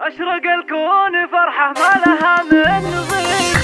أشرق الكون فرحة ما لها من نظير.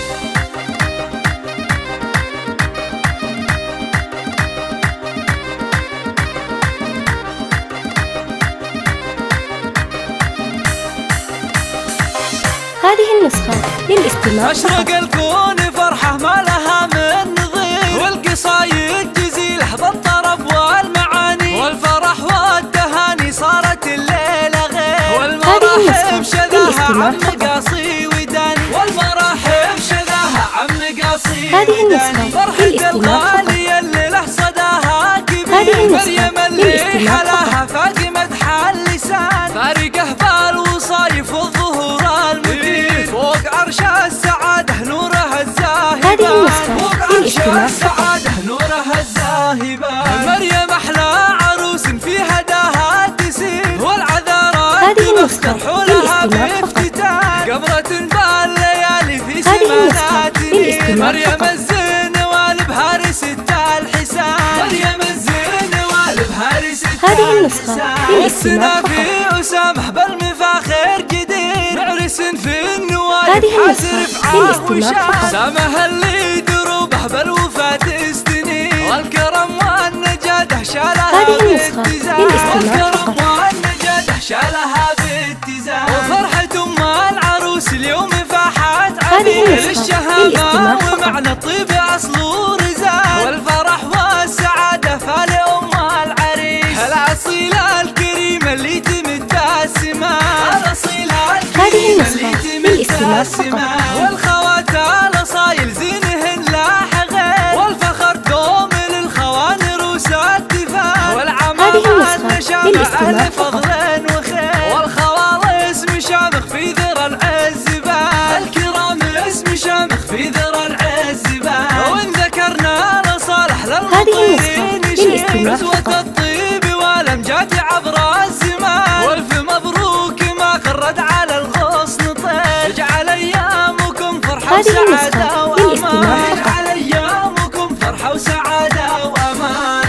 هذه النسخة للاستماع. أشرق الكون فرحة ما لها من نظير، والقصايد جزيلة بالطرب والمعاني، والفرح والتهاني صارت الليلة غير، والمراحب شذاها عم قاصي وداني، والمراحب شذاها عم قاصي وداني، فرحة الغالية اللي له صداها كبير، مريم اللي حلاها فاقمة حال لسان، فارقة بالوصايف والظهور المثير، فوق عرش السعادة نورها الزاهبة، فوق عرش السعادة نورها الزاهبة، مريم أحلى عروس في هداها تسير، والعذارات تمسكر حولها بافتتان، قمرة بالليالي في سمانات تنير، مريم الزين والبهار ست الحسان، مريم الزين والبهار ست الحسان، والسنا في أسامة بالمفاخر جدير، معرس في النوايب حاسر فعاه وشاه، سامه اللي دروبه بالوفاة استنير، والكرم والنجاده شالها باتزان، والكرم والنجاده شالها باتزان، وفرحة أم العروس اليوم فاحت عبير للشهامة ومعنى الطيب أصله رزان، والفرح والسعادة فلأم العريس، الأصيلة الكريمة اللي تمدها السماء، الأصيلة الكريمة اللي تمدها السماء، والخوات الأصايل زينهن لاح غير، والفخر دوم للخوان روس الدفاع، والعمامات نشامة أهل فضل وخير، والخوال اسم شامخ في ذرى العز بان، الكرام اسم شامخ في ذرى العز بان، وإن ذكرنا لصالح للمطيرين يشير، عزوة الطيب والأمجاد عبر الزمان، والف مبروك ما خرد على الغصن طير، اجعل أيامكم فرحة وسعادة وأمان، اجعل أيامكم فرحة وسعادة وأمان.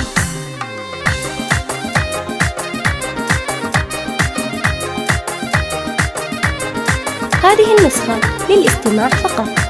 هذه النسخة للاستماع فقط.